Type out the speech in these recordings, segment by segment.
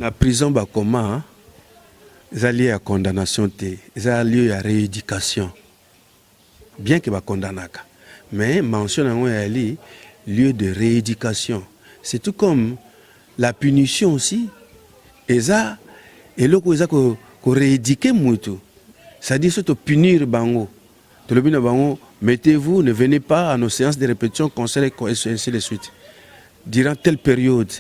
La prison Bakoma, ils ont lié à condamnation, ils ont lié à rééducation. Bien que condamné, mais mention lieu de rééducation. C'est tout comme la punition aussi. Ils ont rééduqué mutu. C'est-à-dire surtout punir bango. Mettez-vous, ne venez pas à nos séances de répétition, conseil et ainsi de suite. Durant telle période,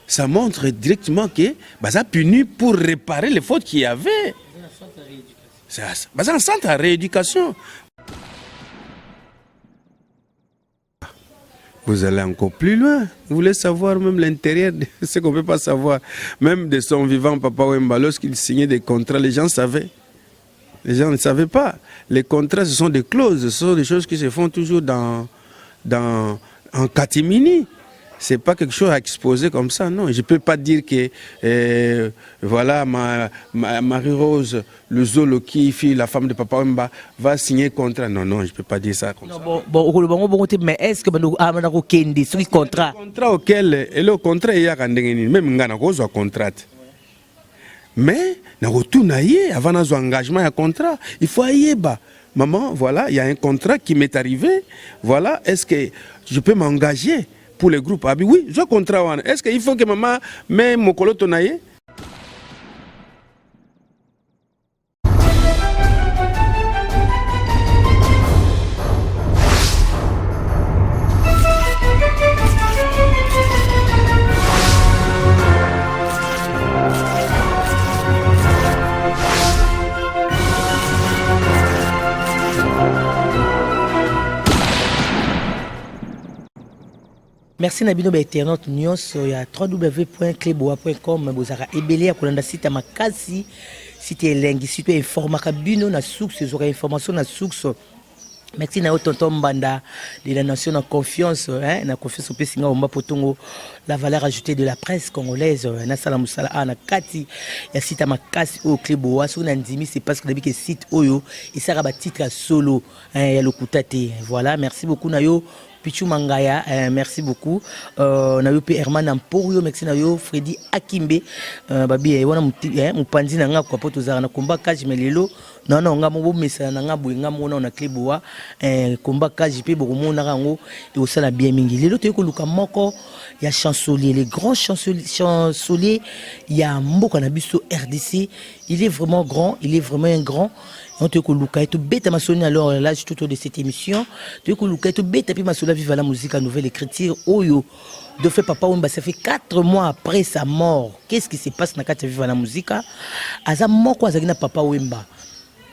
ça montre directement que ça punit pour réparer les fautes qu'il y avait. C'est un centre à rééducation. Vous allez encore plus loin. Vous voulez savoir même l'intérieur de ce qu'on ne peut pas savoir. Même de son vivant, Papa Wemba, lorsqu'il signait des contrats, les gens savaient. Les gens ne savaient pas. Les contrats, ce sont des clauses, ce sont des choses qui se font toujours en catimini. Ce n'est pas quelque chose à exposer comme ça, non. Je ne peux pas dire que, voilà, Marie-Rose, le Zolo qui fille, la femme de Papa Wemba, va signer contrat. Non, non, je ne peux pas dire ça comme ça. Mais est-ce que vous avez un contrat? Le contrat auquel, et le contrat, il y a même un contrat. Mais, avant d'avoir un engagement, il y a un contrat. Il faut aller bas. Maman, voilà, il y a un contrat qui m'est arrivé. Voilà, est-ce que je peux m'engager pour le groupe? Ah oui, j'ai un contrat. Est-ce qu'il faut que maman mette mon colo tonaye? Merci Nabino Internaute News ya www.cleboa.com bozara ebele ya kolanda site makasi site elengi site informaka bino na source ezora information na source. Merci na tonton Mbanda de la nation en confiance na confiance au pesinga omba potongo la valeur ajoutée de la presse congolaise na sala musala na kati ya site makasi au Cleboa so na ndimi c'est parce que depuis que site oyo isara ba titre solo ya lokutate. Voilà, merci beaucoup na yo Pichu Mangaya, merci beaucoup. Nayope Herman Amporio, merci nayo Freddy Akimbe, babi wana mupanzi na nga kwa poto za na komba kaji melelo. Non nga mo mesa na nga buinga mona na Cleboa, komba kaji pe bomo na rango et au sala bien mingi. Lelo te ko luka moko ya chancelier, les grands chanceliers, il y a mboka na biso RDC, il est vraiment grand, il est vraiment un grand. On te koluka et te bête ma sonne alors là tout autour de cette émission te koluka et te bête puis ma sola vive la musique à nouvelle écriture oyo de fait Papa Wemba ça fait 4 mois après sa mort. Qu'est-ce qui se passe na kati vive la musique aza moko azaki na Papa Wemba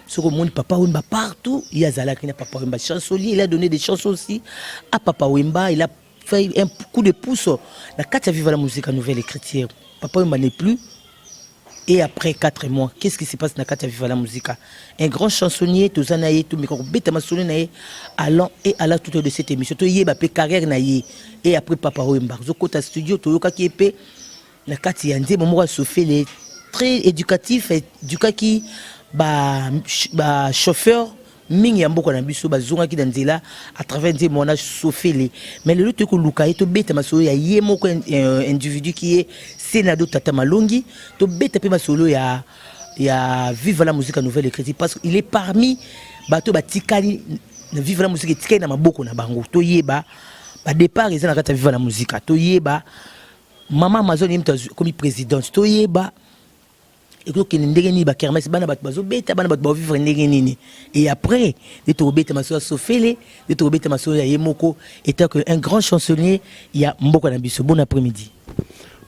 ce que monde Papa Wemba partout il y a zalaki na Papa Wemba chancelier, il a donné des chansons aussi à Papa Wemba, il a fait un coup de pouce na kati vive la musique à nouvelle écriture. Papa Wemba n'est plus. Et après 4 mois, qu'est-ce qui se passe dans la Viva la musique? Un grand chansonnier, tout ça naïe, tout micro, bête ma sonne naïe, allant et à la toute de cette émission. Tout y est, bapé carrière naïe. Et après Papa Wemba, Zokota studio, tout yoka qui est pé, la kati yandé, mon mot se fait les très éducatif, éducaki, chauffeur. Mingi ya mboko na biso bazunga ki danzela à travers des monages sofele mais le lutte ko luka et to beta masolo ya ye moko individu qui est Senado Tata Malongi to beta pe masolo ya vive la musique nouvelle écriture parce qu'il est parmi bato batikali na vive la musique tikali na maboko na bango to yeba ba départ ils na kata vive la musique to yeba mama mazoni mta comme présidente to yeba et après, de Torobete Masoya Sofele, de Torobete Masoya Yemoko, étant un grand chansonnier, il y a Mboko Nabiso. Bon après-midi.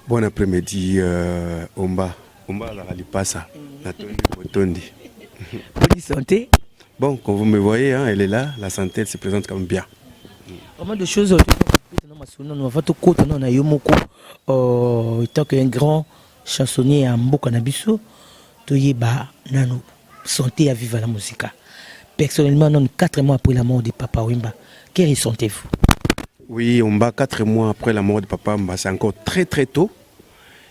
Bon après-midi, Omba. Omba la Ralipasa. Bonne santé. Bon, quand vous me voyez, hein, elle est là, la santé, elle se présente comme bien. Comment de choses, étant qu'un grand chansonnier à Mboko Nabiso, Toyeba Nano, santé à vivre la musique. Personnellement, non, 4 mois après la mort de Papa Wemba, que ressentez-vous? Oui, on bat 4 mois après la mort de Papa Wemba, c'est encore très très tôt.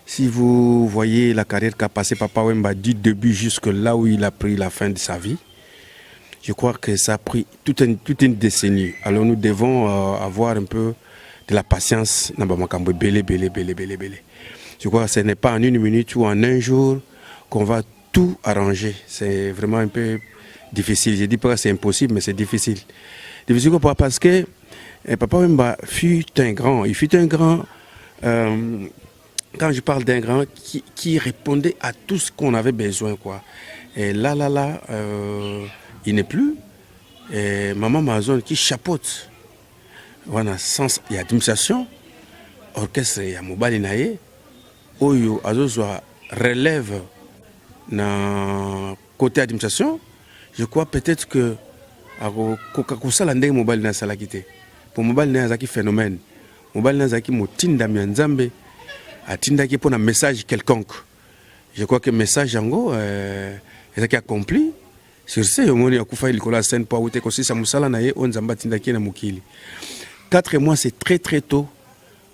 Si vous voyez la carrière qu'a passé Papa Wemba du début jusque là où il a pris la fin de sa vie, je crois que ça a pris toute une décennie. Alors nous devons avoir un peu de la patience. Je crois que ce n'est pas en une minute ou en un jour qu'on va tout arranger. C'est vraiment un peu difficile. Je ne dis pas que c'est impossible, mais c'est difficile. Difficile pourquoi? Parce que Papa Wemba fut un grand. Il fut un grand, quand je parle d'un grand, qui répondait à tout ce qu'on avait besoin, quoi. Et là, il n'est plus. Et Maman Mazon qui chapeaute. Voilà, sens il y a administration, orchestre, il y a Mobali Naye, Oyo, Azozwa relève dans côté administration. Je crois peut-être que Kokakusa Landé Mobali na Salakité. Pour Mobali na Zaki phénomène. Mobali na Zaki Motinda Mianzambe, Atinda qui pour un message quelconque. Je crois que le message Yango est accompli. Sur ce, on a fait le scène pour outer aussi ça musala na ye on zamba tinda qui na mukili. 4 mois c'est très très tôt.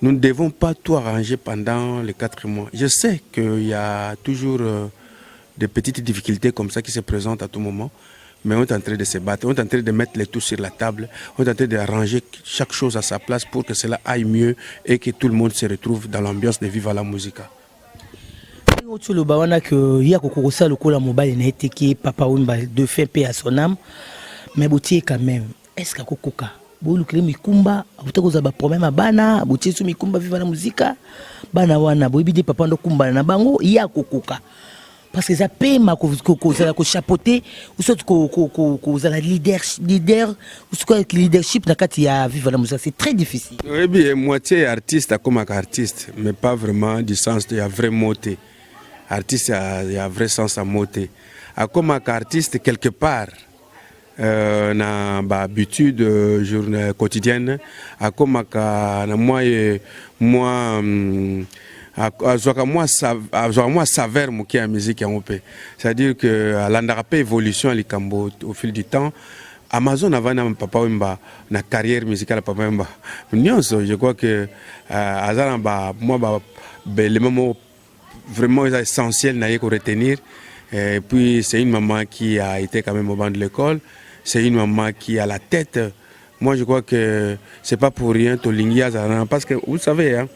Nous ne devons pas tout arranger pendant les 4 mois. Je sais qu'il y a toujours des petites difficultés comme ça qui se présentent à tout moment, mais on est en train de se battre, on est en train de mettre les tout sur la table, on est en train d'arranger chaque chose à sa place pour que cela aille mieux et que tout le monde se retrouve dans l'ambiance de Viva la Musica. Tu le bawana que ya kokosa lokola mobile na eteki Papa Wemba de fait paix à son âme, mais boutier quand même est-ce que kokoka bolu kile mikumba utakoza ba problème à bana boutier su mikumba Viva la Musica bana wana boibidi papa ndo kumba na bango ya kokoka parce que ça pema ko za ko chapeauter ou soit ko za la leader ou soit leadership na kati ya Viva la Musica c'est très difficile. Oui bien moitié artiste comme artiste mais pas vraiment du sens de la vraie moté. Artiste, il y a un vrai sens à moter. Comme artiste, quelque part, na habitude journée quotidienne, comme moi saveur qui a musique en OP. C'est-à-dire que l'andarapé évolution au fil du temps. Amazon avant na Papa Wemba na carrière musicale Papa Wemba. Je crois que moi les moments vraiment essentiel à retenir. Et puis c'est une maman qui a été quand même au banc de l'école. C'est une maman qui a la tête. Moi je crois que c'est pas pour rien Tolingia parce que vous savez hein,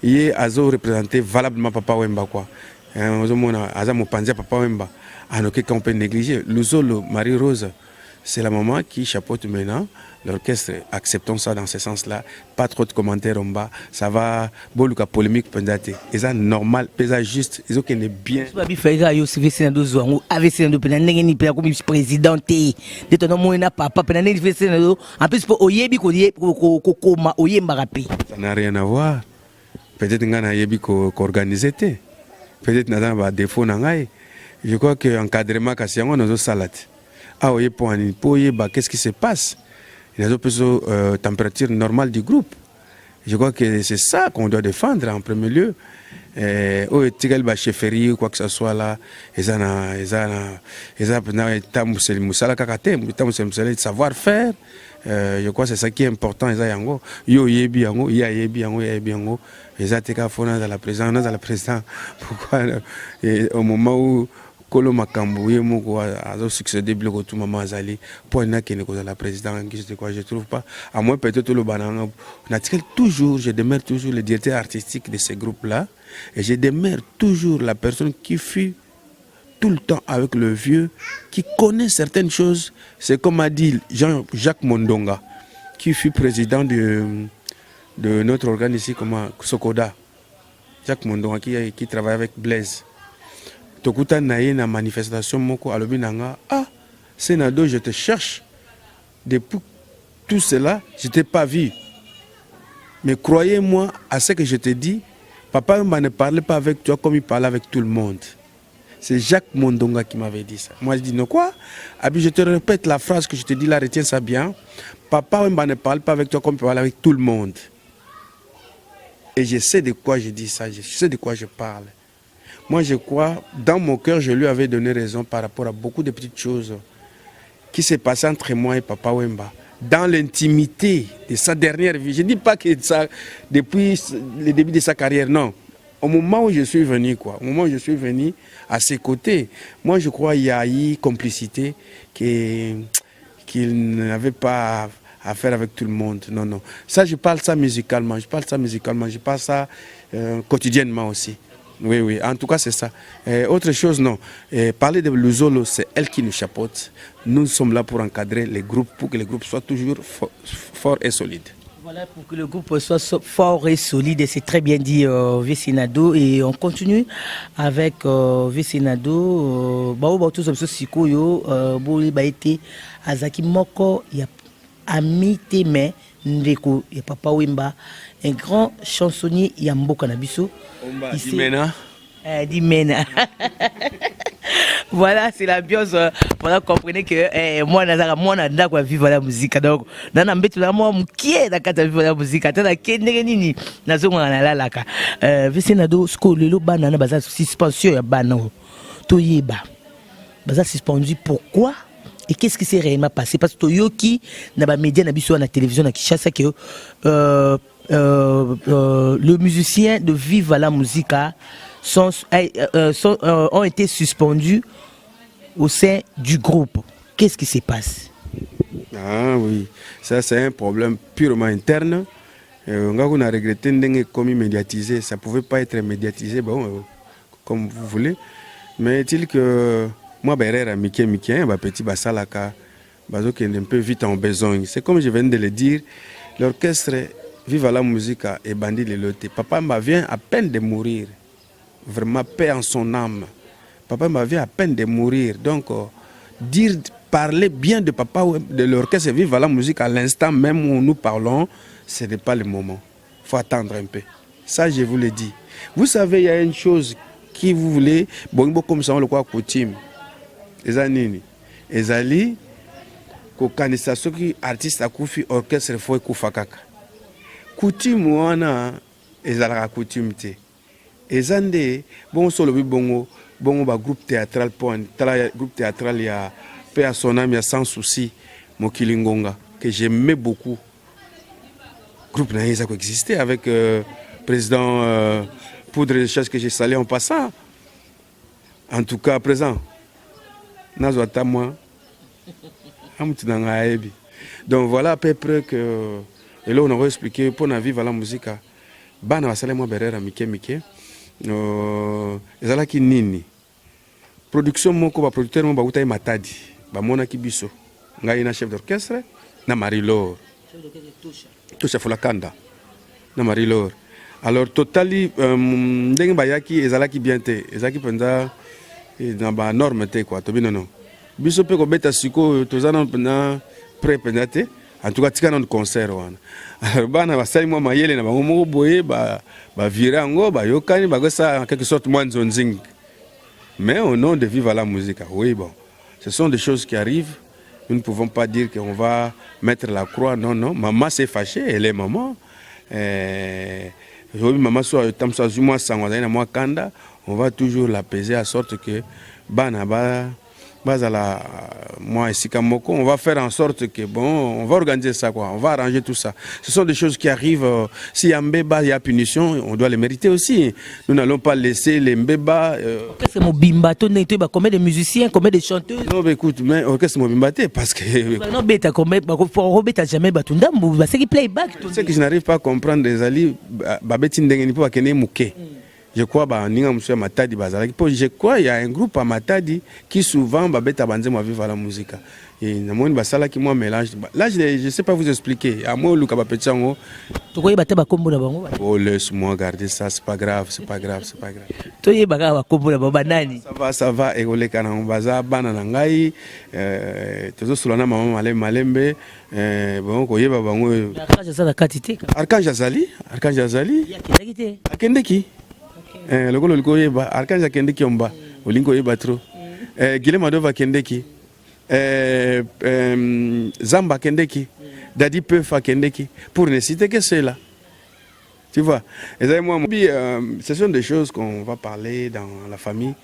il a représenté valablement Papa Wemba quoi. Azamo Panzia Papa Wemba. Alors qu'on peut négliger. Luzolo Marie-Rose, c'est la maman qui chapeaute maintenant l'orchestre. Acceptons ça dans ce sens-là. Pas trop de commentaires en bas. Ça va. Boluka polémique pendate. Et ça normal, ça juste. Ils ont qu'un bien. Babi Faïga yo CVC dans 2 ans. Avec ces deux penane ni pela comme présidenté. De ton nom na papa penane ni CVC dans en plus pour oyebi ko koma oyemba rapé. Ça n'a rien à voir. Peut-être ngana yebi ko organiser té. Peut-être n'a pas défaut na ngai. Je crois que encadrement kasiango nos salate. Ah oui, qu'est-ce qui se passe? Il y a une température normale du groupe. Je crois que c'est ça qu'on doit défendre en premier lieu. Oh, tigal ba chefferie ou quoi que ce soit là, savoir-faire. Je crois que c'est ça qui est important. Yo yebi yango, ya yebi yango, ya yebi yango. Ezateka fona dans la présidence, Pourquoi au moment où Kolo Makambu yemoko a succédé bloco tout maman Azali pour n'a qui n'est la présidente de quoi je trouve pas à moins peut-être le banana toujours je demeure toujours le directeur artistique de ces groupes là et je demeure toujours la personne qui fut tout le temps avec le vieux qui connaît certaines choses. C'est comme a dit Jean-Jacques Mondonga qui fut président de notre organe ici comme Sokoda. Jacques Mondonga qui travaille avec Blaise. Tokuta naye na manifestation moko alobi nanga Sénado je te cherche depuis tout cela je t'ai pas vu mais croyez-moi à ce que je te dis Papa Wemba ne parlait pas avec toi comme il parlait avec tout le monde. C'est Jacques Mondonga qui m'avait dit ça. Moi je dis non quoi. Je te répète la phrase que je te dis là, retiens ça bien. Papa Wemba ne parle pas avec toi comme il parle avec tout le monde. Et je sais de quoi je dis ça, je sais de quoi je parle. Moi, je crois, dans mon cœur, je lui avais donné raison par rapport à beaucoup de petites choses qui s'est passées entre moi et Papa Wemba. Dans l'intimité de sa dernière vie. Je ne dis pas que ça, depuis le début de sa carrière, non. Au moment où je suis venu, au moment où je suis venu à ses côtés, moi, je crois qu'il y a eu complicité qu'il n'avait pas à faire avec tout le monde. Non. Ça, je parle ça musicalement. Je parle ça quotidiennement aussi. Oui, oui, en tout cas c'est ça. Autre chose, non. Parler de Luzolo, c'est elle qui nous chapeaute. Nous sommes là pour encadrer les groupes, pour que les groupes soient toujours forts et solides. Voilà, pour que le groupe soit fort et solide, et c'est très bien dit Vesinado. Et on continue avec Vesinado. Tous comme ça, Sikoyo, Boli Baïté, Azaki Moko, il y a Ami Teme, Ndeko, il y a Papa Wimba, un grand chansonnier, il y a Mboka Nabiso. Dimena. Dimena. Voilà, c'est l'ambiance. Voilà, comprenez que moi, je suis vivre la musique. Donc, je suis vivre la musique. Je suis suspendu. Pourquoi? Et qu'est-ce qui s'est réellement passé? Parce que Toyoki, dans les médias, dans la télévision, que le musicien de Viva la Musica ont été suspendus au sein du groupe. Qu'est-ce qui se passe? Ah oui, ça c'est un problème purement interne. On a regretté d'être comme médiatisé. Ça ne pouvait pas être médiatisé, bon, comme vous voulez. Mais est-il que moi, petit Basalaka, qui est un peu vite en besoin. C'est comme je viens de le dire, l'orchestre Viva la Musica est bandit de l'autre. Papa m'a vient à peine de mourir. Vraiment paix en son âme. Papa m'a vient à peine de mourir. Donc, parler bien de papa, de l'orchestre Viva la Musique à l'instant même où nous parlons, ce n'est pas le moment. Il faut attendre un peu. Ça, je vous le dis. Vous savez, il y a une chose qui vous voulez, bon, comme ça, on le croit coutume. Ezanini. Ezali, kokanisa soki artiste akufi orchestre foi kufakaka. Coutume wana ezalaka coutume te. Ezande bon solo bongo ba groupe théâtral groupe théâtral ya paix à son âme, sans souci Mokilingonga que j'aimais beaucoup. Groupe naïsa qui existait avec président Poudre de Chasse que j'ai salé en passant. En tout cas à présent nazwata moi donc voilà à peu près que et là on aurait expliqué pour na vivre la musique bana basale moi berera mike ezalaki nini production moko ba producteur mo ba utai matadi ba mona kibiso ngai na chef d'orchestre na Marie-Laure Tosha Fulakanda na Marie-Laure alors totali ndenge bayaki ezalaki bien te ezalaki penza dans ba norme te quoi to binono biso pe ko beta siko tozana na pré pendate en tout cas tika na concert wana alors bana basali moi mayele na bango moko boye ba vira ngo ba yokani ba ça en quelque sorte moi nzonzing mais au nom de Viva la Musica oui bon ce sont des choses qui arrivent. Nous ne pouvons pas dire qu'on va mettre la croix. Non, non. Maman s'est fâchée. Elle est maman. Maman on va toujours l'apaiser à sorte que moi ici on va faire en sorte que bon, on va organiser ça quoi, on va arranger tout ça. Ce sont des choses qui arrivent. S'il y a mbeba, il y a punition, on doit les mériter aussi. Nous n'allons pas laisser les mbeba. Qu'est-ce que Mobimba, combien de musiciens, combien de chanteuses? Non, mais écoute, mais qu'est-ce que Mobimba parce que. Non, bêta combien, Robert jamais batunda, c'est qui playback. Ce que je n'arrive pas à comprendre des alliés, babeti ndengeni po akene muke. Je crois je crois il y a un groupe à Matadi qui souvent babeta banze moi vivre la musique. Et namoni basala qui moi mélange. Là je sais pas vous expliquer. À moi luka ba petsango. Tokoye bate ba kombo na bango. Oh laisse-moi garder ça, c'est pas grave, c'est pas grave, c'est pas grave. Toye baka ba kombo na baba nani. Ça va égoler kana baza bana na ngai tozo sulana mama malembe bon koye ba bango. Archange ça la quantité. Archange Azali. Ya kindaki. Akendeki. Le golo likoyeba Archange akendeki omba olingo yeba trop Guilhem Adova kendeki Zamba kendeki Daddy Peuf kendeki pour ne citer que cela. Tu vois, et moi ce sont des choses qu'on va parler dans la famille.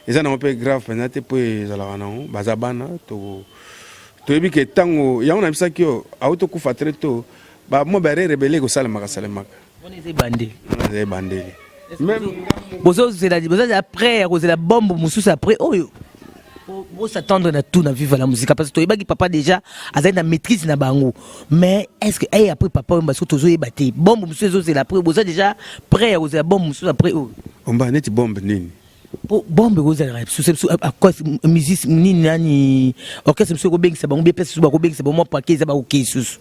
Et ça n'a pas grave peut-être pour les alawano bazabana to yebi ke tango ya on a bisa kio auto kufa très tôt ba mo ba rebelle ko salemaka on est bandé. Même après la bombe après faut s'attendre à tout dans vivre la musique parce que papa déjà a une maîtrise na bango mais est-ce que après papa parce que toujours batté bombe c'est la après déjà prêt à la bombe après On va net bombe nini. Bombe kozala à quoi musique nini nani orchestre monsieur Kobeng ça ba on bien pèse ba Kobeng ça ba moi paquet ça ba OK sous.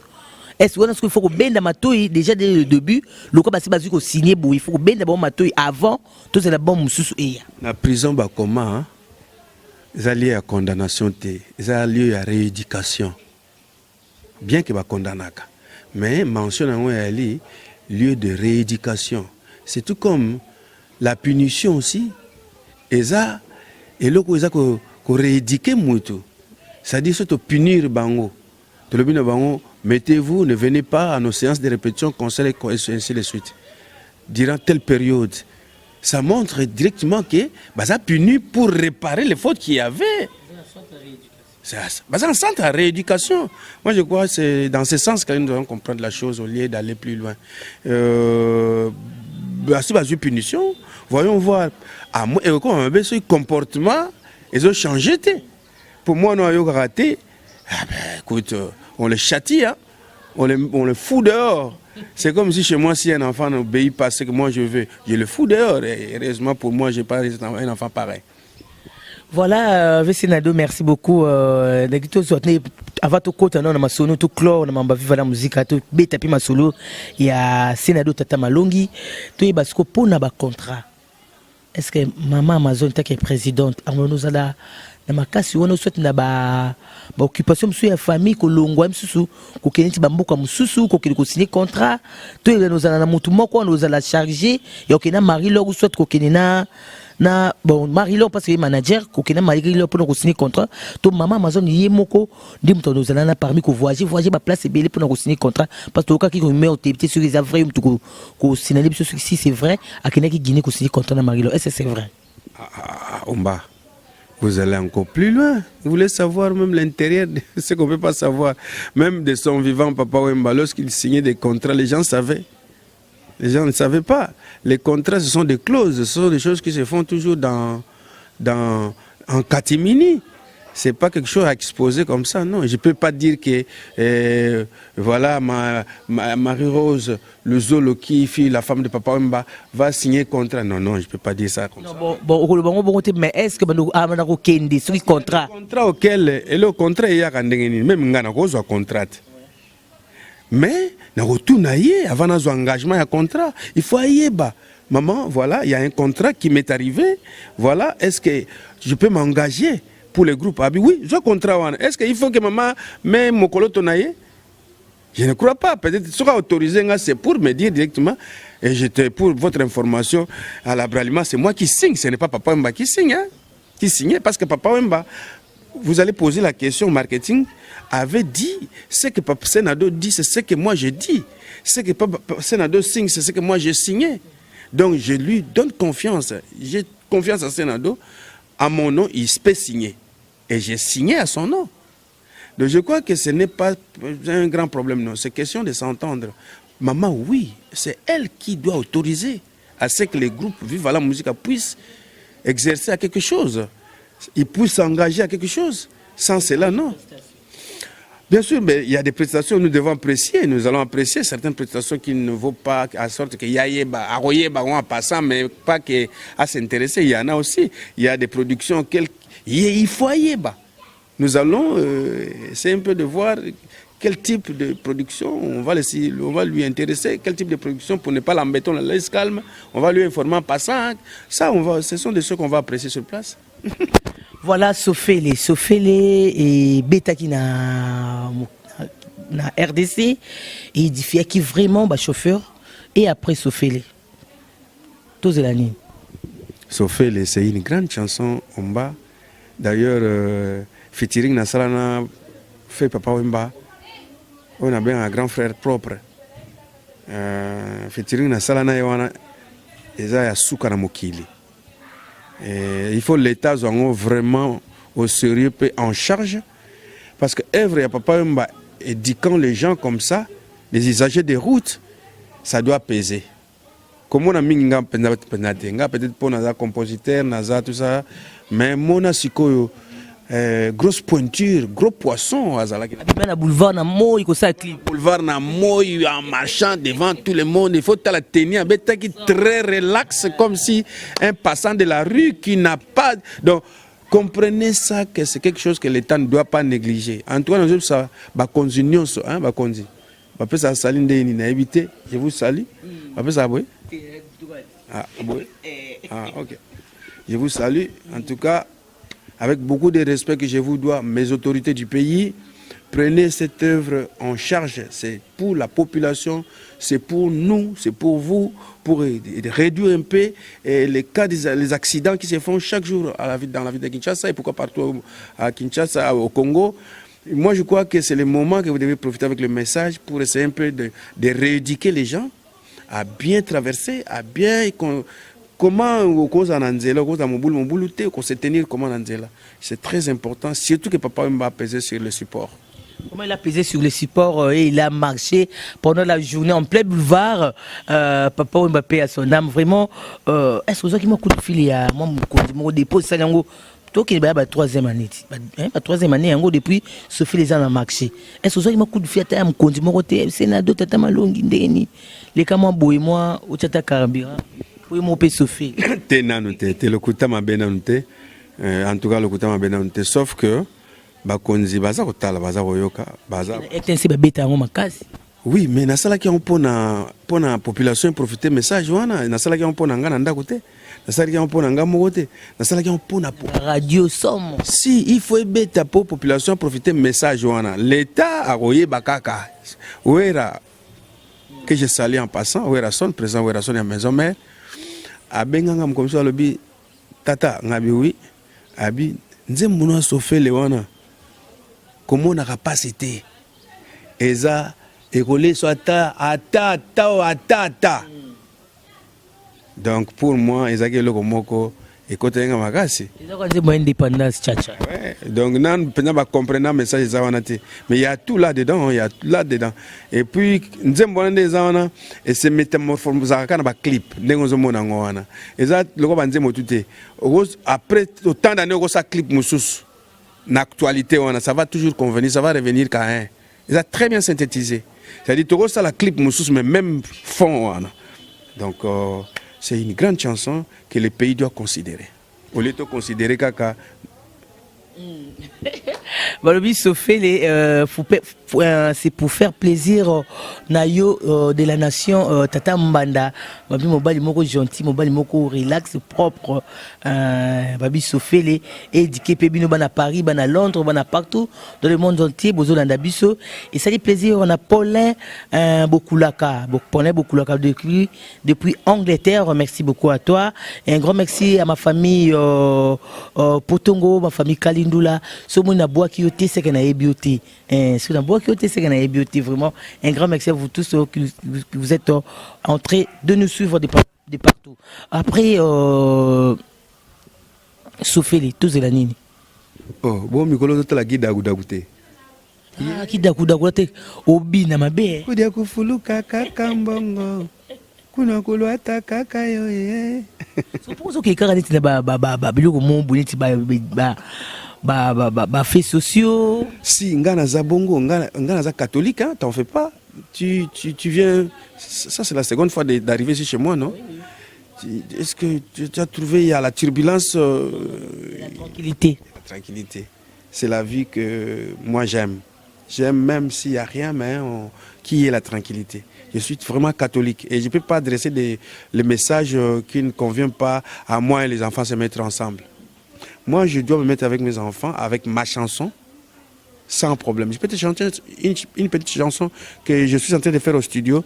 Est-ce qu'il faut que benda matoi déjà dès le début le quoi basi ko signer bo il faut que benda ba matoi avant tout c'est la bombe sous et la prison ba comment ça lié à condamnation té ça lié à rééducation bien que ba condamnaka mais mention en ali lieu de rééducation c'est tout comme la punition aussi et ça et le ko ça ko rééduquer mutu ça dit surtout punir bango to le bino bango mettez-vous, ne venez pas à nos séances de répétition, conseils et ainsi de suite. Durant telle période, ça montre directement que ça punit pour réparer les fautes qu'il y avait. C'est un centre à rééducation. Moi, je crois que c'est dans ce sens que nous devons comprendre la chose au lieu d'aller plus loin. Si une punition, voyons voir. Ce comportement, ils ont changé. Pour moi, nous avons raté. Écoute, on le châtie, hein? on le fout dehors. C'est comme si chez moi, si un enfant n'obéit pas à ce que moi je veux, je le fous dehors. Et heureusement pour moi, je n'ai pas un enfant pareil. Voilà, Vessinado, merci beaucoup. Avant tout côté, on a ma solo, tout clore, on a ma vive la musique, tout bête puis ma solo. Il y a Senado Tata Malongi. Tout est parce que pour n'a pas contrat. Est-ce que maman Amazon est présidente? On nous a là. Na makasi wana soit na ba occupation msu ya famille ko longwa msusu ko keniti bamboka msusu ko kili ko signer contrat to ile nozala na mutu moko nozala charger ya okena mari lo soit ko kenina na bon mari lo parce que manager ko kenina mari lo pour ko signer contrat to maman Amazon yé moko ndi mutu nozala na parmi ko voyager ba place belé pour ko signer contrat parce que ki ko met au tébité sur les avrais mutu ko signer biso si c'est vrai akena ki Guinée ko signer contrat na mari lo est-ce que c'est vrai? Omba. Vous allez encore plus loin. Vous voulez savoir même l'intérieur de ce qu'on ne peut pas savoir. Même de son vivant, Papa Wemba, lorsqu'il signait des contrats, les gens savaient. Les gens ne savaient pas. Les contrats, ce sont des clauses. Ce sont des choses qui se font toujours en catimini. Ce n'est pas quelque chose à exposer comme ça, non. Je ne peux pas dire que, voilà, Marie-Rose, le Zolo qui fille, la femme de Papa Wemba, va signer contrat. Non, non, je ne peux pas dire ça comme ça. Mais est-ce que vous avez un contrat? Le contrat auquel, et le contrat, il y a même un contrat. Mais, avant un engagement, il y a un contrat. Il faut y aller. Maman, voilà, il y a un contrat qui m'est arrivé. Voilà, est-ce que je peux m'engager pour le groupe? Ah oui, je contrat. Est-ce qu'il faut que maman mette mon colo tonaye? Je ne crois pas. Peut-être que sera autorisé, c'est pour me dire directement. Et j'étais pour votre information à la Bralima, c'est moi qui signe. Ce n'est pas Papa Wemba qui signe. Hein? Qui signe parce que Papa Wemba, vous allez poser la question marketing, avait dit ce que Papa Senado dit, c'est ce que moi je dis. Ce que Papa Senado signe, c'est ce que moi j'ai signé. Donc je lui donne confiance. J'ai confiance à Senado. À mon nom, il peut signer. Et j'ai signé à son nom. Donc je crois que ce n'est pas un grand problème, non. C'est question de s'entendre. Maman, oui, c'est elle qui doit autoriser à ce que les groupes Vive la musique puissent exercer à quelque chose. Ils puissent s'engager à quelque chose. Sans cela, non. Bien sûr, mais il y a des prestations que nous devons apprécier. Nous allons apprécier certaines prestations qui ne vaut pas, à sorte qu'il y a en passant, mais pas à s'intéresser. Il y en a aussi. Il y a des productions auxquelles il faut y aller. Nous allons essayer un peu de voir quel type de production on va lui intéresser, quel type de production pour ne pas l'embêter, on la laisse calme, on va lui informer en passant. Ça, ce sont des choses qu'on va apprécier sur place. Voilà, Sofele et Beta qui na RDC et il dit qui vraiment chauffeur et après Sofele. Tous la nuit. Sofele, c'est une grande chanson en bas. D'ailleurs, featuring na salana fait Papa Wemba. On a bien un grand frère propre. Featuring na salana yawana eza ya suka na mokili. Il faut l'État vraiment au sérieux en charge parce que œuvre ya Papa Wemba éduquant les gens comme ça, les usagers des routes, ça doit peser. Comme on a mis peut-être pour naza compositeur, naza tout ça, mais mona sikoyo grosse pointure, gros poisson. Le boulevard na moi, il ça clip. Boulevard na moi, en marchant devant tout le monde, il faut la tenir, mais qui très relax, comme si un passant de la rue qui n'a pas. Donc, comprenez ça que c'est quelque chose que l'État ne doit pas négliger. En tout cas, nous ça, bah continuons ça, hein, bah conduit. Bah peut ça saline de ni éviter. Je vous salue. Bah peut ça boy. Ah boy. Ah ok. Je vous salue. En tout cas, avec beaucoup de respect que je vous dois, mes autorités du pays, prenez cette œuvre en charge. C'est pour la population, c'est pour nous, c'est pour vous, pour réduire un peu les cas des accidents qui se font chaque jour dans la ville de Kinshasa et pourquoi partout à Kinshasa, au Congo. Moi, je crois que c'est le moment que vous devez profiter avec le message pour essayer un peu de rééduquer les gens à bien traverser, à bien... Comment on se tenir comment Nanzela. C'est très important, surtout que papa m'a pesé sur le support. Comment il a pesé sur le support et il a marché pendant la journée en plein boulevard. Papa Mbappé à son âme. Vraiment, est-ce que vous avez un coup de fil à moi, je dépose ça toi qui est la troisième année. La troisième année, depuis Sophie les gens ont marché. Est-ce que vous avez un coup de fil à moi, c'est un autre tata malongi ndeni. Les camons boy moi, au tata carabira. Oui, mon père Sophie. T'es nanouté, t'es le couteau ma benanouté. En tout cas, le couteau ma benanouté. Sauf que, bakonzi baza kotala baza koyoka baza. Etense babeta ngo makasi. Oui, mais na sala ki on pona population profiter message wana, na sala ki on pona ngana ndako te. Na sala ki on pona ngamo te. Na sala ki on pona radio somme. Si il faut beta pour population profiter message wana. L'état a royé bakaka. Ouera que je salue en passant, ouera son présent, ouera son à maison mère. Abenganga mkomso lobi tata ngabi oui abi nze muno sofe le wana comment na capacité eza école soit ata donc pour moi ezaki loko moko écoute nga makasi ezako nze indépendance chacha donc nan pena ba comprendre message za wana te mais il y a tout là dedans et puis nze mbona ndeza wana et se métamorphose za kana ba clip ndengo zo mona ngwana eza loko ba nze motu te après autant d'années ko sa clip mususu na actualité wana ça va toujours convenir, ça va revenir quand même. Ils a très bien synthétisé, c'est-à-dire to ça la clip mususu mais même fond wana. Donc c'est une grande chanson que le pays doit considérer. Au lieu de considérer kaka. Balobi Sophie, c'est pour faire plaisir nayo de la nation Tata Mbanda. Babi mobali moko gentil, mobali moko relax, propre. Babi Sophie, éduqué pebino bana Paris, bana Londres, bana partout dans le monde entier, bozolanda biso. Et ça dit plaisir, on a Paulin Bokulaka, Paulin Bokulaka depuis Angleterre. Merci beaucoup à toi. Et un grand merci à ma famille Potongo, ma famille Kalindula. Somo na bois qui yoté c'est qu'on a beauté. Sur la bois qui yoté c'est qu'on a beauté vraiment. Un grand merci à vous tous qui vous êtes en train de nous suivre de partout. Après Sophie tous de la nini. Oh bon mikolo to la guida gudagute. Ah guida gudagute obi na mabe. Kudia kufuluka kakambongo. Kuna kulwata kaka yoye. Suppose que quand on ba biloko mon boniti ba faits sociaux. Si ngana za bongo ngana za catholique hein, t'en fais pas. Tu viens, ça c'est la seconde fois d'arriver ici chez moi, non? Est-ce que tu as trouvé il y a la turbulence la tranquillité. La tranquillité. C'est la vie que moi j'aime. J'aime même s'il n'y a rien, mais qui est la tranquillité. Je suis vraiment catholique et je ne peux pas adresser les messages qui ne conviennent pas à moi et les enfants se mettre ensemble. Moi, je dois me mettre avec mes enfants, avec ma chanson, sans problème. Je peux te chanter une petite chanson que je suis en train de faire au studio,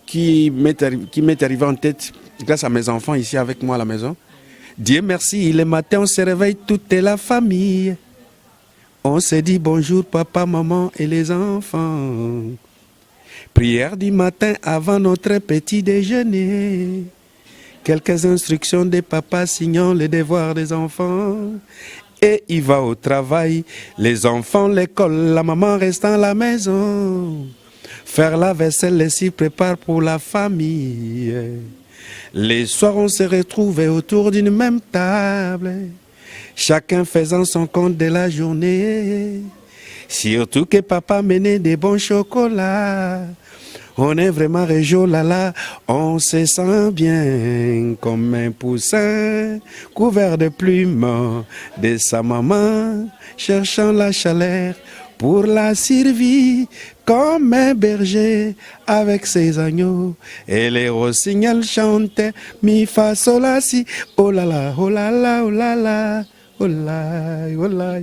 qui m'est arrivée en tête grâce à mes enfants ici avec moi à la maison. Dieu merci, le matin on se réveille toute la famille. On se dit bonjour papa, maman et les enfants. Prière du matin avant notre petit déjeuner. Quelques instructions des papas signant les devoirs des enfants. Et il va au travail, les enfants l'école, la maman reste à la maison. Faire la vaisselle, les s'y prépare pour la famille. Les soirs on se retrouve autour d'une même table. chacun faisant son compte de la journée. Surtout que papa menait des bons chocolats. On est vraiment région là, on se sent bien comme un poussin couvert de plumes de sa maman, cherchant la chaleur pour la survie, comme un berger avec ses agneaux. Et les rossignols chantaient mi fa sol la si, oh là là, oh là là, oh là là, oh là, oh là.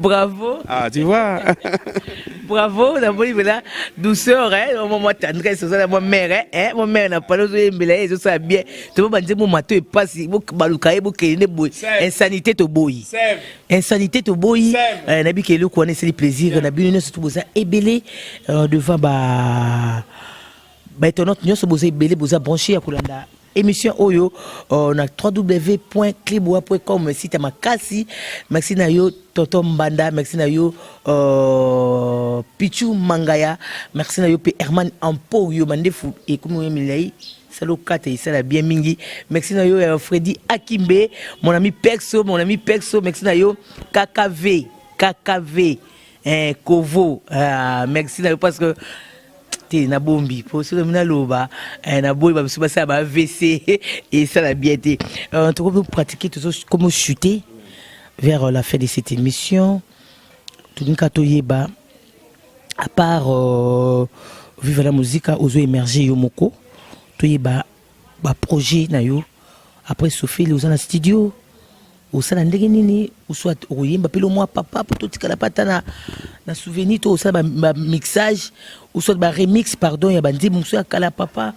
Bravo. Ah, tu vois. Bravo, d'abord, là, douceur, hein, moi, tendresse, ça, mon mère, hein, mon mère n'a pas le mbélé, ça bien. Tu vas dire, mon matou est pas si, vous, baloukaye, vous, qui est insanité, to boy. Insanité, to boy. Nabi, qui est le connaît, c'est le plaisir, Nabi, nous, surtout, vous, ébélé, devant, étonnant, nous, sommes ébélé, vous, branché à Koulanda. Émission Oyo, on a www.cleboa.com, site à Makasi, merci na yo Tonton Mbanda, merci na yo Pichu Mangaya, merci na yo Herman Ampo yo Mandefu et comme yo milai, salo kate sala bien mingi, merci na yo Freddy Akimbe, mon ami Pexo, merci na yo KKV, Kovo, merci na yo parce que na bombi pour ce na loba na boy ba ça ba VC et ça la bien été on peut pratiquer toujours comment chuter vers la fin de cette émission tout une katoyeba à part vivre la musique ozo émerger yo moko toyeba ba projet na yo après Sophie les dans studio ou ça ndenge nini ou soit oyemba pelo moi papa pour tout la patana na souvenir to ça ba mixage ou soit ba remix pardon ya bandi muso ya kala papa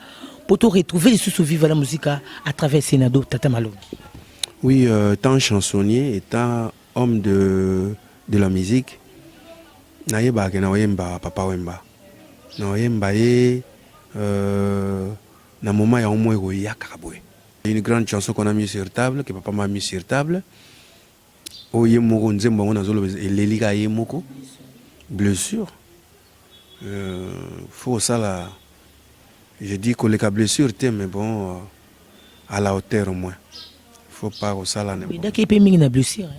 pour te retrouver les sous vivre la musique à travers Senado Tata Malo. Oui, tant chansonnier et tant homme de la musique nayeba ke na oyemba papa wemba na oyemba na moment ya omwe go yakabwe. Une grande chanson qu'on a mis sur table, que papa m'a mis sur table. Oye moko nzembo ngona zolo elelika ye moko. Blessure. Faut ça là. Je dis que les blessures mais bon à la hauteur au moins. Faut pas au ça là. Oui, d'accord, il y a blessure.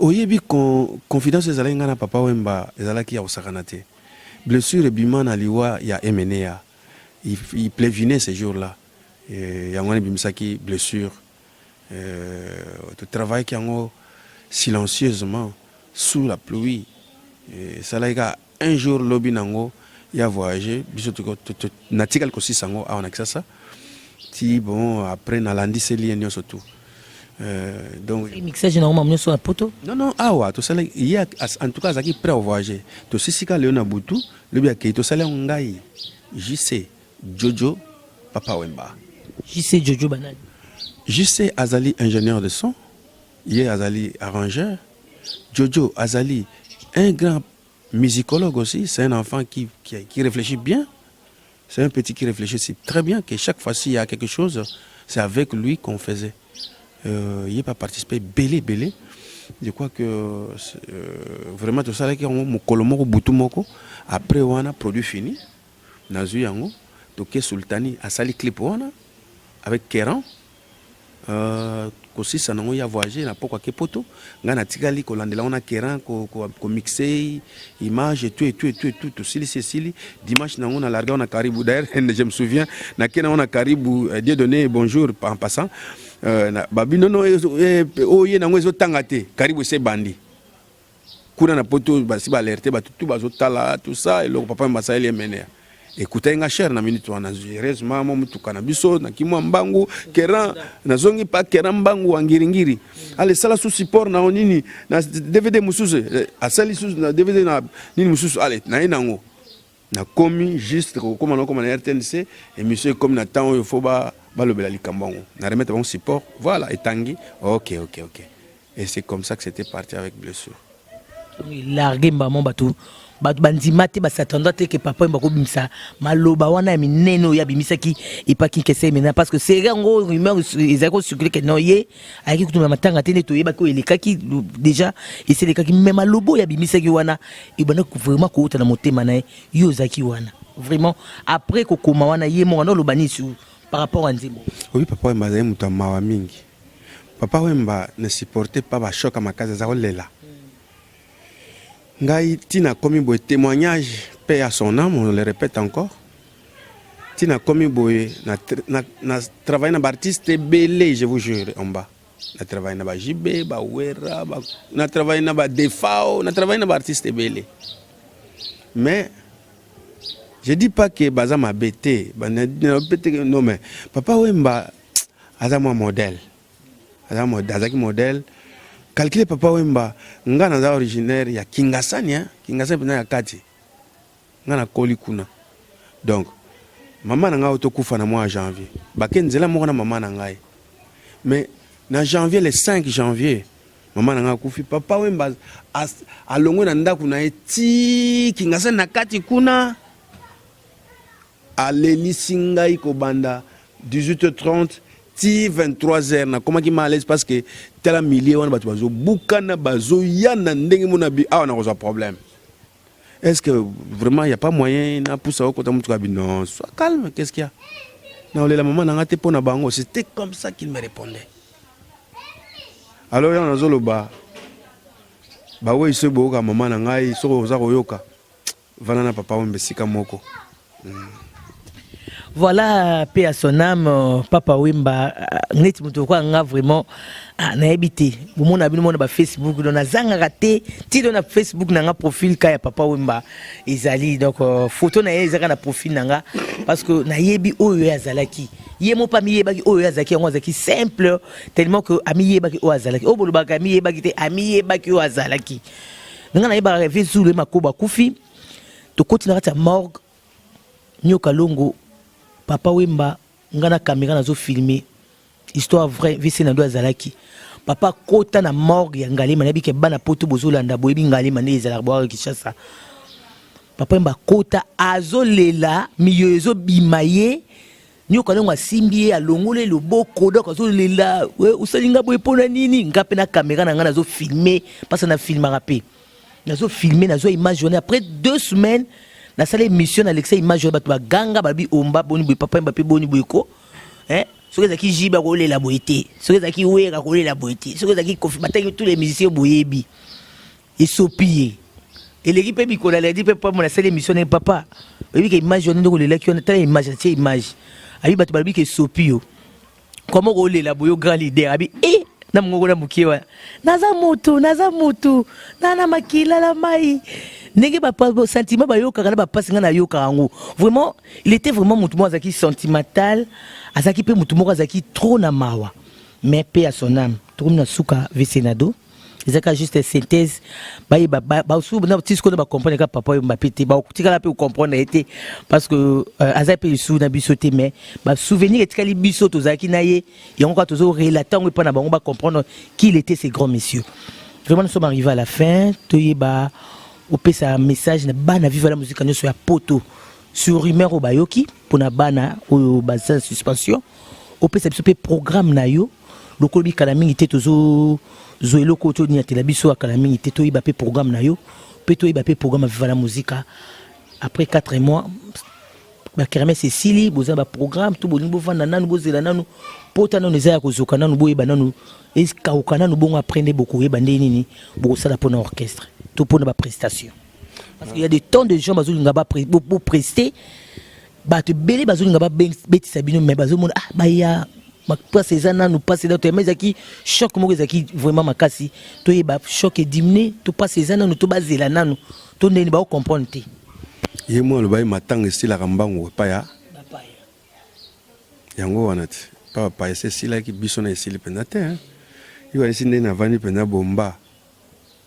Oye bi confidence ezala ngana papa wemba ezala ki ya osakanate. Blessure bimana liwa ya MNA. Il pleuvinait ces jours-là. Il y a une blessure. Tu travailles silencieusement sous la pluie. Ça là, un jour, lobby nango, il a voyagé. Natikal kosi sango, on a ça. Si bon, après, na landi c'est lié surtout. Donc. Le mixage normalement sur la poto. Non, ouais, tout ça là, il y a en tout cas ça qui prêt à voyager. Tu sais si quand Léona Boutou, le bien qui tout ça là on gagne. JC Jojo Papa Wemba. JC Jojo Banane. JC Azali, ingénieur de son. Yé Azali, arrangeur. Jojo Azali, un grand musicologue aussi. C'est un enfant qui réfléchit bien. C'est un petit qui réfléchit très bien. Que chaque fois s'il y a quelque chose, c'est avec lui qu'on faisait. Il n'a pas participé. Belé. Je crois que vraiment tout ça, là, mon colombo boutumoko. Après, on a produit fini. Nazu yango. Toké Sultani a sali clip wana. Avec Kéran, aussi ça n'a voyagé n'a pas quoi que poto. Ngana tigali ko landela on a Kéran ko mixer image et tout sili dimanche na on a largué on a Caribou d'ailleurs je me souviens na kena on a Caribou Dieu donné bonjour en passant babi non oye na ngozo tangate Caribou c'est bandi kuna na poto basi ba alerter ba tout bazo tala tout ça et le papa mbasa il est mené. Écoutez nga cher na minute wana heureusement mo mutukana biso na kimwa mbangu Kéran na zongi pa Kéran mbangu wangiringiri ale sala sous support na onini na DVD mususu asali sous na DVD na nini mususu ale na inango na komi juste comme na RTNC et monsieur comme na temps il faut ba lobela likambango na remettre bon support voilà etangi OK et c'est comme ça que c'était parti avec blessure largué mbamon batou bandimate basatanda te que papa mbako bimisa maloba wana mineno ya bimisaki epaki kese mena parce que c'est ngo rumeur ezako circuler que non ye aki kutuma matanga te neto yeba ko elekaki déjà et c'est lekaki même lobo ya bimisaki wana ibana vraiment ko utana motema na yo zaki wana vraiment après ko koma wana ye mo wana lobani sur par rapport à nzimbo. Oui papa mbazaye mutamawa mingi Papa Wemba ne supportait pas ba choc à ma casa zaolela. Ngai tina commis boy témoignage paix à son âme, on le répète encore. Tina commis boy na travail na artiste belé, je vous jure en bas. Na travail na ba JB, ba Wera, na travail na ba Defao, na travail na ba artiste belé. Mais je dis pas que baza m'a bêté, non mais Papa Wemba aza moi modèle. Azaki modèle. Calculer Papa Wemba, nga naza originaire ya Kingasani, Kingasani pena ya kati. Nga na koli kuna. Donc, maman nga otokufa na mois janvier. Baké nzela moko na maman na ngai. Mais na janvier, le 5 janvier, maman nga kufi Papa Wemba alongwe na ndaku na eti Kingasani na kati kuna. Alelisi ngai ko banda 18h30 ti 23h na comment qui malaise parce que tel milieu on batu bazo bukana bazo yana ndenge mona bi ah on a un problème. Est-ce que vraiment il y a pas moyen na pousser au côté mutuka bi non sois calme, qu'est-ce qu'il y a? Non la maman na ngate pona bango, c'était comme ça qu'il me répondait. Alors on a zoloba ba we se boka maman na ngai so za koyoka vana na Papa Wemba sika moko. Voilà, paix à son âme, Papa Wemba, net mutoko nga vraiment na habité. Bon mon abonné mon ba Facebook, on a zanga raté, ti don na Facebook na nga profil ka ya Papa Wemba ezali donc photo na ezaka na profil nanga parce que na yebi oyo ya zalaki. Yemo pa mi yebaki oyo ya zaki ngo zaki simple tellement que ami yebaki oyo zalaki. O bolo baka mi yebaki te ami yebaki oyo zalaki. Nga na yeba rêver sur le makoba kufi. To continue ta morgue. Nyoka longo Papa Wemba ngana caméra nazo filmer histoire vraie visi na do azalaki papa kota na morgue ya Ngalema na bike bana poto bozolanda boyebi Ngalema ne ezala boa Kinshasa Papa Wemba kota azolela miyo ezo bimaye nyoka longo asimbiye alongole loboko donc azolela we usalinga boye pona nini ngape na caméra na ngana nazo filmer parce na filma rapé nazo filmer nazo image journée après 2 semaines. La salle mission Alexei image ba ganga babi omba boni boy Papa Wemba pe boni boyko soki zaki jiba ko lela boyete soki zaki wera ko lela boyete soki zaki kofi bataki tous les musiciens boyebi et sopier et l'équipe pe bikola la dit pe pas mon la salle mission papa babi ke image on ndo lela ki on tala image c'est image abi batu babi ke sopio comment ko lela boyo grand leader abi na mngoko na mukiwa naza moto na makila la mai ndenge ba sentiment ba yoka kana ba pasinga na yoka ango vraiment il était vraiment mutu mo azaki sentimental azaki pe mutu moko azaki trop na mawa mais paix à son âme tout na suka vesenado ezaka juste synthèse ba sou na tisiko na ba comprendre ka Papa Wemba pété ba tika pe comprendre été parce que azape sou na bisoté mais ba souvenir etikali biso tozaki na ye yango ka tozo relater ngo pa na bango ba comprendre qui il était ces grands messieurs. Vraiment nous sommes arrivés à la fin toyeba opesa message na bana viva la musique nyo ya poto sur rumeur au bayoki pour na bana au bazin suspension opesa biso pe programme na yo lokolo bi kala mingi te tozo zoelo ko to ni atela biso akala mingi te to iba pe programme na yo pe to iba pe programme viva la musique après 4 mois ba kerme Cécilie boza ba programme to bolingo vanda nanu bozela nanu pota nanu ezaya ko zoka nanu boyeba nanu eska okana nanu bongo apprendre beaucoup yeba ndeni bo sala pour na orchestre tout pour nos prestations. Parce qu'il y a des tonnes de gens qui ont presté, qui ont belé, mais baya passe les années nous passe d'autres mais qui choc moi qui vraiment makasi to yeba choc et diminuer to passe les années nous to baser la nanu to ndeni ba comprendre te ye moi le bail matang style rambango pa ya yango wanati pa c'est style qui bisona style pendate hein il va essayer na vani penda bomba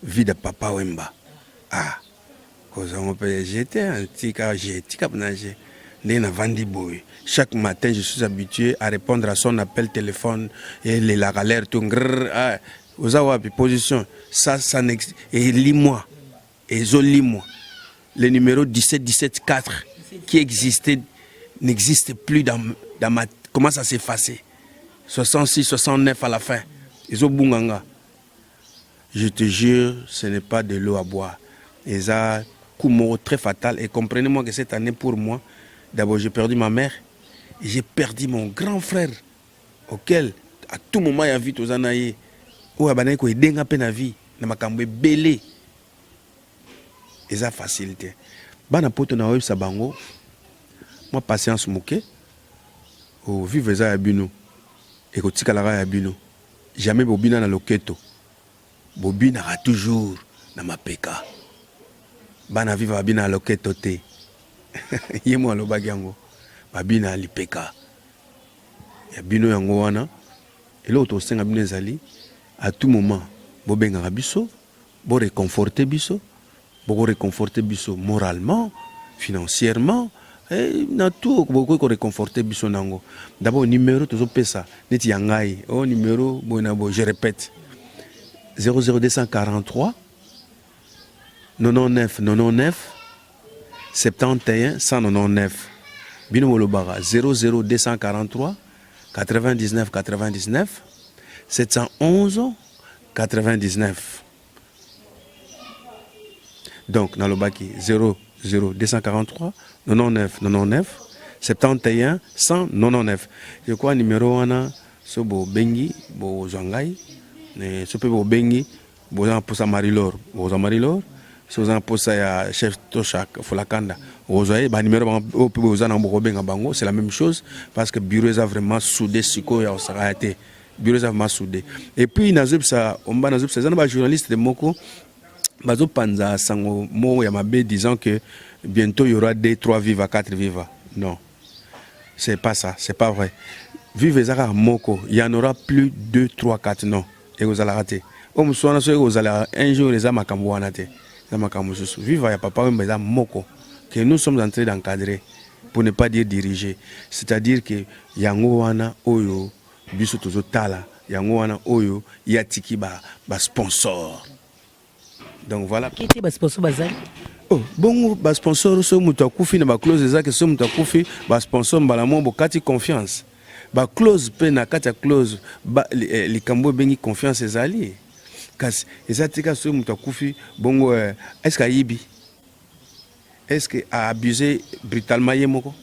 vie de Papa Wemba cause on peut jeter un petit cas jeter nager na vandi boy. Chaque matin je suis habitué à répondre à son appel téléphone et la galère tout aux awapi position ça n'existe et lis-moi et lis-moi le numéro 17 qui existait n'existe plus dans ma comment ça s'est effacé 66 69 à la fin ils ont bunganga. Je te jure, ce n'est pas de l'eau à boire. Et ça, coup très fatal. Et comprenez-moi que cette année, pour moi, d'abord, j'ai perdu ma mère. Et j'ai perdu mon grand frère, à tout moment ya vie tozana ye o abana ko edenga pe na vie na makambo ebele eza facilité bana poto na oyebisa bango moi patience moke o vivre eza ya bino et kotikalaka ya bino jamais bobina na loketo bobinaka toujours na mapeka bana vivre babina na loketo te ye mo alobaki yango babina lipeka ya bino yango wana eloko tosenga bino ezali à tout moment bobengaka biso bo réconforter biso boko réconforter biso moralement financièrement et na tout boko réconforter biso nango d'abord numéro tozopesa neti ya ngai o numéro bona bo je répète 00243 99 99 71 199 bino molobaka 00243 99 99 711 99 donc dans le baki 00243 99 99 71 199 je crois numéro wana so bo bengi bo zangai ne so pe bo bengi bo za posa marilor bo za marilor so za posa ya chef Toshak Folakanda ozoye ba numéro ba pe bo za na bo benga bango c'est la même chose parce que bureau est vraiment soudé siko ya osarate bureau est vraiment soudé et puis nazub ça omba nazub ça na ba journaliste de moko bazo panza sango mo ya mabe disant que bientôt il y aura 2 3 vivas 4 vivas non c'est pas ça c'est pas vrai vive zaka moko il y en aura plus 2 3 4 non et vous allez rater au musona so vous allez un jour les amakambo wana te za makambo susu vive ya papa mbeza moko que nous sommes en train d'encadrer pour ne pas dire diriger c'est-à-dire que yango wana oyo biso tozotala yango wana oyo ya tiki ba sponsor. Donc voilà. Qui était le sponsor bazali? Oh, bon, ba sponsor so mutu akufi na ba clause ezaka so mutu akufi ba sponsor mbala mo bokati confiance. Ba clause pe na kati ya clause ba likambo bengi confiance ezali. Kasi ezatika so mutu akufi bongo est-ce qu'ibi? Est-ce que a abusé brutalement yemoko?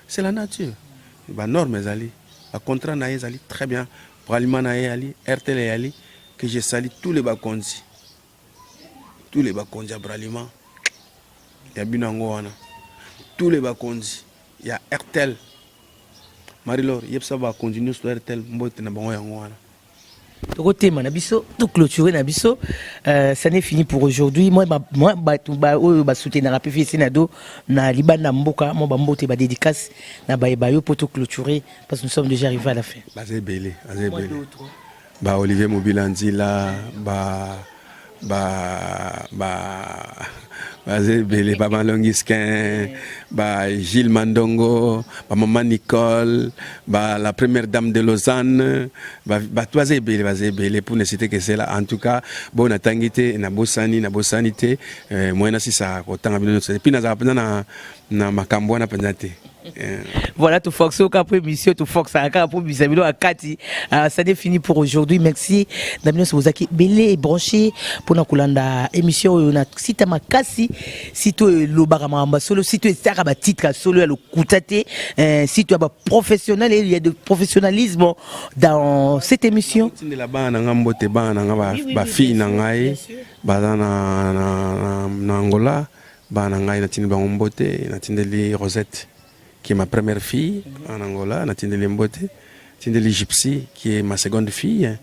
C'est la nature. Ba norme ezali. Ba contrat na ezali très bien. Probablement na ezali RTL ezali que je salue tous les bakonzi. Tous les bakonzi à Bralima, il y a Binango, tous les bakonzi, il y a RTL. Marie-Laure, il y a ça va continuer sur RTL, mbote na bango yango wana. Côté Manabiso, tout clôturé Nabiso, ça n'est fini pour aujourd'hui. Moi, soutenir la PFC Sénado, na Liban Mboka, moi, mbote ba dédicace, na bayo pour tout clôturer, parce que nous sommes déjà arrivés à la fin. Bazé belé, ba Olivier Mobilandi là, Zébélé, Baba Longisquin, Gilles Mandongo, Maman Nicole, la première dame de Lausanne, toi Zébélé, pour ne citer que c'est là. En tout cas, bon, na tangité, na bosanité, moi na si ça, autant à bien. Et puis na makambo na pendate. Voilà, tout force au cap émission, tout force à cap pour bisabilo à Kati. Ça n'est fini pour aujourd'hui. Merci. D'abord, vous avez belé et branché pour la kulanda émission. On a site makasi, site le barama solo, site saraba titre solo le kutate, site professionnel et il y a de professionnalisme dans cette émission. Là-bas, na ngambote ba na ba fille na ngai, ba na Angola, ba na ngai na tindi ba ngombote, na tindi Rosette qui est ma première fille en Angola, Natindeli Mbote, Tindeli Gypsy, qui est ma seconde fille.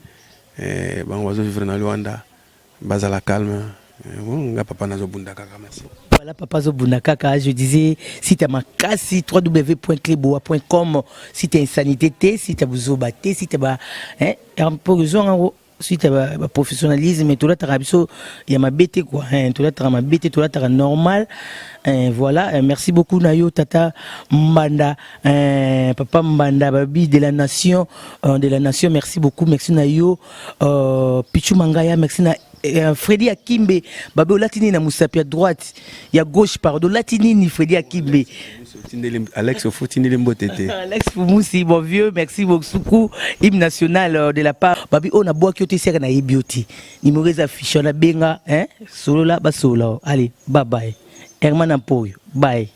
On va vivre dans Luanda, Bazala calme. Papa Nazo Bundakaka, merci. Voilà, Papa Zobundakaka, je disais, si tu as ma casse, www.cleboa.com, si tu as insanité, si tu as Bouzobaté, si tu as un peu raison. Si tu as un professionnalisme, tout là, tu as ma bête, quoi. Tout là, tu as ma bête, tout là, tu as normal. Voilà, merci beaucoup, Nayo, Tata Mbanda, Papa Mbanda, Babi de la nation, merci beaucoup, merci, Nayo, Pichu Mangaya, merci, Freddy Akimbe, Babé Latini na Moussapi à droite, il y a gauche, pardon, Latini, Freddy Akimbe. Alex Foutini Mbotete. Alex Foumousi, bon vieux, merci beaucoup. Hymne national de la part. Babi, on a bois qui ont été na Ebioti. Numéro affiché, on a benga, hein, solo là, bas solo. Allez, bye bye. Herman Ampoyo, bye.